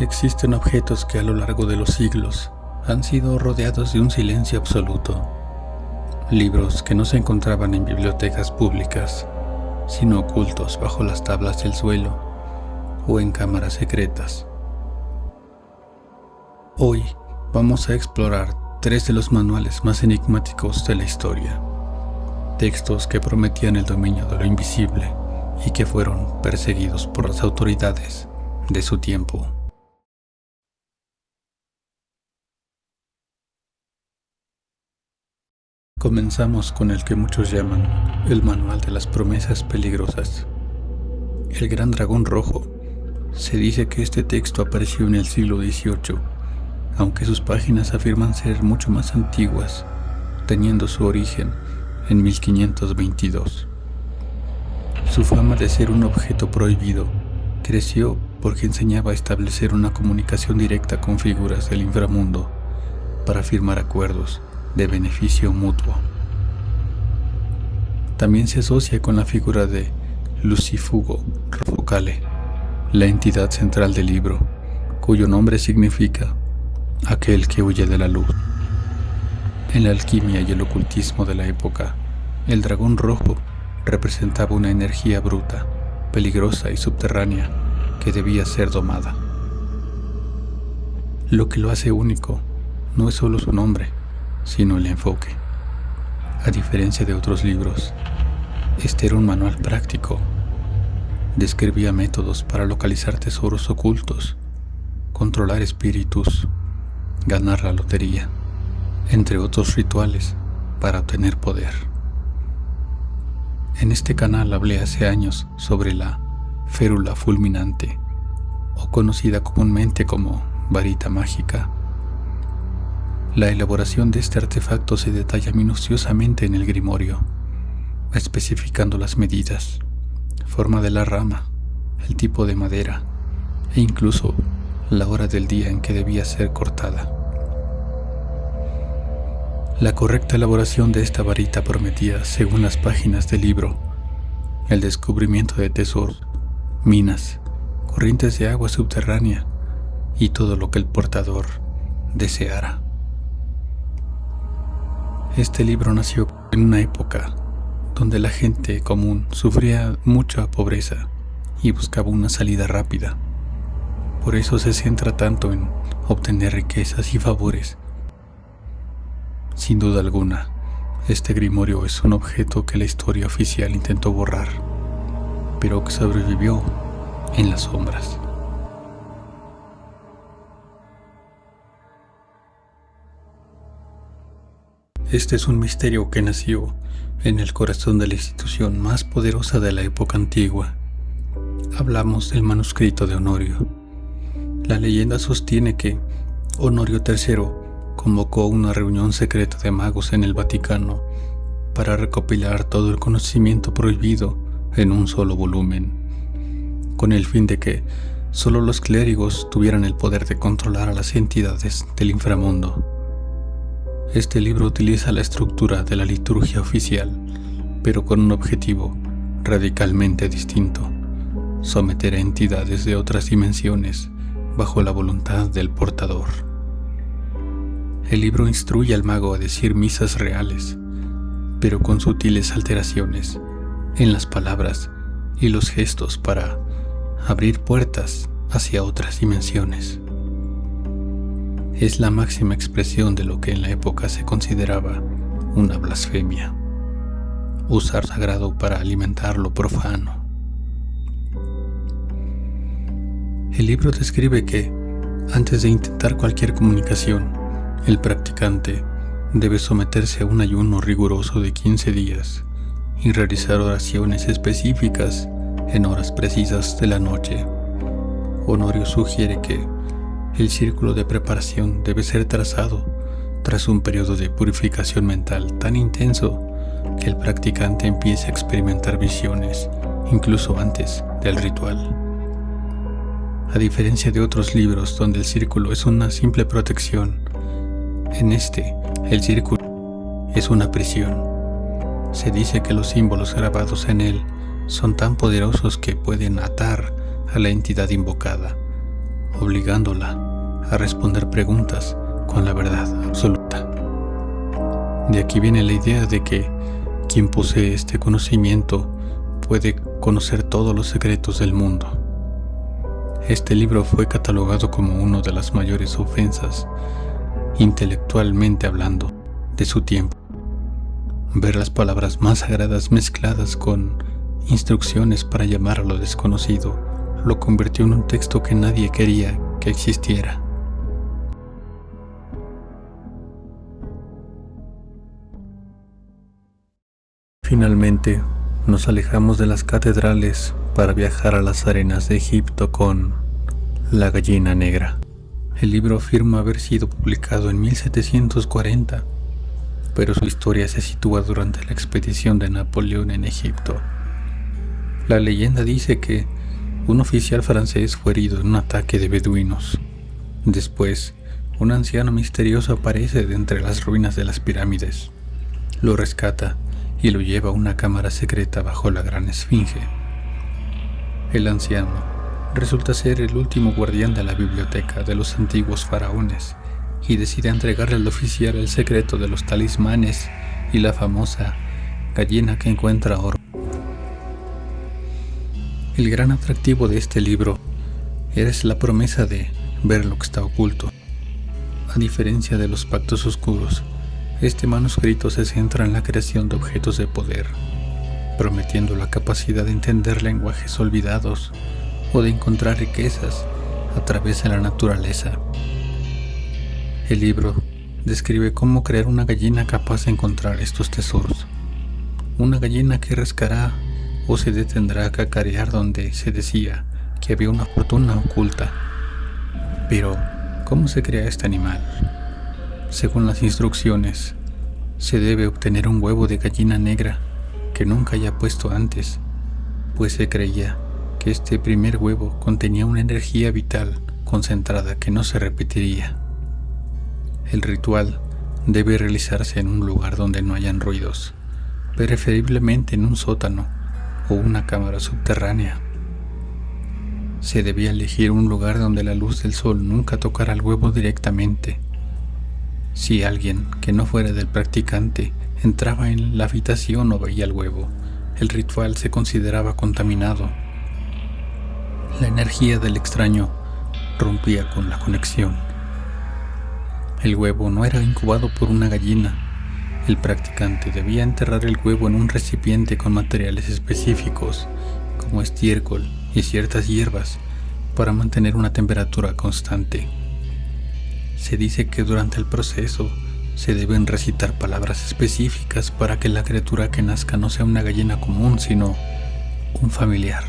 Existen objetos que a lo largo de los siglos han sido rodeados de un silencio absoluto. Libros que no se encontraban en bibliotecas públicas, sino ocultos bajo las tablas del suelo o en cámaras secretas. Hoy vamos a explorar 3 de los manuales más enigmáticos de la historia. Textos que prometían el dominio de lo invisible y que fueron perseguidos por las autoridades de su tiempo. Comenzamos con el que muchos llaman el Manual de las Promesas Peligrosas. El Gran Dragón Rojo. Se dice que este texto apareció en el siglo XVIII, aunque sus páginas afirman ser mucho más antiguas, teniendo su origen en 1522. Su fama de ser un objeto prohibido creció porque enseñaba a establecer una comunicación directa con figuras del inframundo para firmar acuerdos de beneficio mutuo. También se asocia con la figura de Lucifugo Rufocale, la entidad central del libro, cuyo nombre significa aquel que huye de la luz. En la alquimia y el ocultismo de la época, el dragón rojo representaba una energía bruta, peligrosa y subterránea que debía ser domada. Lo que lo hace único no es solo su nombre, sino el enfoque. A diferencia de otros libros, este era un manual práctico. Describía métodos para localizar tesoros ocultos, controlar espíritus, ganar la lotería, entre otros rituales para obtener poder. En este canal hablé hace años sobre la férula fulminante, o conocida comúnmente como varita mágica. La elaboración de este artefacto se detalla minuciosamente en el grimorio, especificando las medidas, forma de la rama, el tipo de madera e incluso la hora del día en que debía ser cortada. La correcta elaboración de esta varita prometía, según las páginas del libro, el descubrimiento de tesoros, minas, corrientes de agua subterránea y todo lo que el portador deseara. Este libro nació en una época donde la gente común sufría mucha pobreza y buscaba una salida rápida. Por eso se centra tanto en obtener riquezas y favores. Sin duda alguna, este grimorio es un objeto que la historia oficial intentó borrar, pero que sobrevivió en las sombras. Este es un misterio que nació en el corazón de la institución más poderosa de la época antigua. Hablamos del manuscrito de Honorio. La leyenda sostiene que Honorio III convocó una reunión secreta de magos en el Vaticano para recopilar todo el conocimiento prohibido en un solo volumen, con el fin de que solo los clérigos tuvieran el poder de controlar a las entidades del inframundo. Este libro utiliza la estructura de la liturgia oficial, pero con un objetivo radicalmente distinto: someter a entidades de otras dimensiones bajo la voluntad del portador. El libro instruye al mago a decir misas reales, pero con sutiles alteraciones en las palabras y los gestos para abrir puertas hacia otras dimensiones. Es la máxima expresión de lo que en la época se consideraba una blasfemia: usar sagrado para alimentar lo profano. El libro describe que, antes de intentar cualquier comunicación, el practicante debe someterse a un ayuno riguroso de 15 días y realizar oraciones específicas en horas precisas de la noche. Honorio sugiere que el círculo de preparación debe ser trazado tras un periodo de purificación mental tan intenso que el practicante empiece a experimentar visiones incluso antes del ritual. A diferencia de otros libros donde el círculo es una simple protección, en este el círculo es una prisión. Se dice que los símbolos grabados en él son tan poderosos que pueden atar a la entidad invocada obligándola a responder preguntas con la verdad absoluta. De aquí viene la idea de que quien posee este conocimiento puede conocer todos los secretos del mundo. Este libro fue catalogado como una de las mayores ofensas, intelectualmente hablando, de su tiempo. Ver las palabras más sagradas mezcladas con instrucciones para llamar a lo desconocido lo convirtió en un texto que nadie quería que existiera. Finalmente, nos alejamos de las catedrales para viajar a las arenas de Egipto con La gallina negra. El libro afirma haber sido publicado en 1740, pero su historia se sitúa durante la expedición de Napoleón en Egipto. La leyenda dice que un oficial francés fue herido en un ataque de beduinos. Después, un anciano misterioso aparece de entre las ruinas de las pirámides. Lo rescata y lo lleva a una cámara secreta bajo la gran esfinge. El anciano resulta ser el último guardián de la biblioteca de los antiguos faraones y decide entregarle al oficial el secreto de los talismanes y la famosa gallina que encuentra oro. El gran atractivo de este libro es la promesa de ver lo que está oculto. A diferencia de los pactos oscuros, este manuscrito se centra en la creación de objetos de poder, prometiendo la capacidad de entender lenguajes olvidados o de encontrar riquezas a través de la naturaleza. El libro describe cómo crear una gallina capaz de encontrar estos tesoros. Una gallina que rascará o se detendrá a cacarear donde se decía que había una fortuna oculta. Pero, ¿cómo se crea este animal? Según las instrucciones, se debe obtener un huevo de gallina negra que nunca haya puesto antes, pues se creía que este primer huevo contenía una energía vital concentrada que no se repetiría. El ritual debe realizarse en un lugar donde no hayan ruidos, preferiblemente en un sótano o una cámara subterránea. Se debía elegir un lugar donde la luz del sol nunca tocara el huevo directamente. Si alguien que no fuera del practicante entraba en la habitación o veía el huevo, el ritual se consideraba contaminado. La energía del extraño rompía con la conexión. El huevo no era incubado por una gallina. El practicante debía enterrar el huevo en un recipiente con materiales específicos, como estiércol y ciertas hierbas, para mantener una temperatura constante. Se dice que durante el proceso se deben recitar palabras específicas para que la criatura que nazca no sea una gallina común, sino un familiar.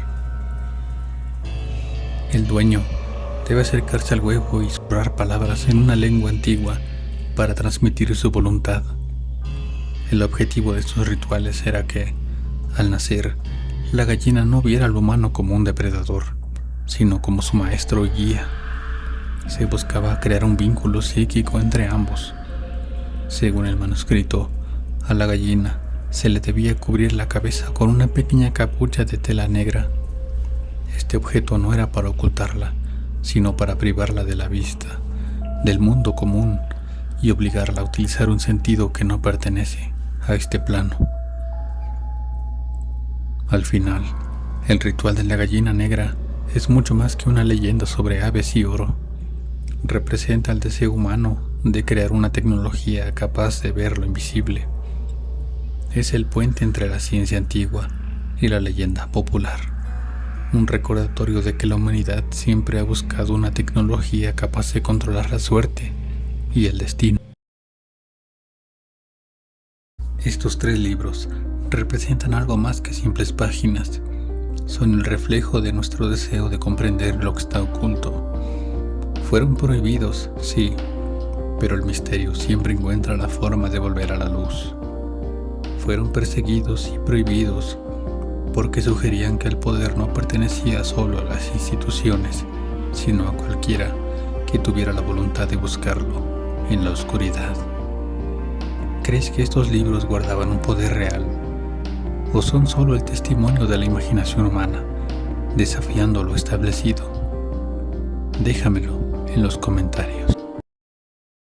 El dueño debe acercarse al huevo y susurrar palabras en una lengua antigua para transmitir su voluntad. El objetivo de estos rituales era que, al nacer, la gallina no viera al humano como un depredador, sino como su maestro y guía. Se buscaba crear un vínculo psíquico entre ambos. Según el manuscrito, a la gallina se le debía cubrir la cabeza con una pequeña capucha de tela negra. Este objeto no era para ocultarla, sino para privarla de la vista, del mundo común, y obligarla a utilizar un sentido que no pertenece a este plano. Al final, el ritual de la gallina negra es mucho más que una leyenda sobre aves y oro. Representa el deseo humano de crear una tecnología capaz de ver lo invisible. Es el puente entre la ciencia antigua y la leyenda popular. Un recordatorio de que la humanidad siempre ha buscado una tecnología capaz de controlar la suerte y el destino. Estos 3 libros representan algo más que simples páginas. Son el reflejo de nuestro deseo de comprender lo que está oculto. Fueron prohibidos, sí, pero el misterio siempre encuentra la forma de volver a la luz. Fueron perseguidos y prohibidos porque sugerían que el poder no pertenecía solo a las instituciones, sino a cualquiera que tuviera la voluntad de buscarlo en la oscuridad. ¿Crees que estos libros guardaban un poder real? ¿O son solo el testimonio de la imaginación humana, desafiando lo establecido? Déjamelo en los comentarios.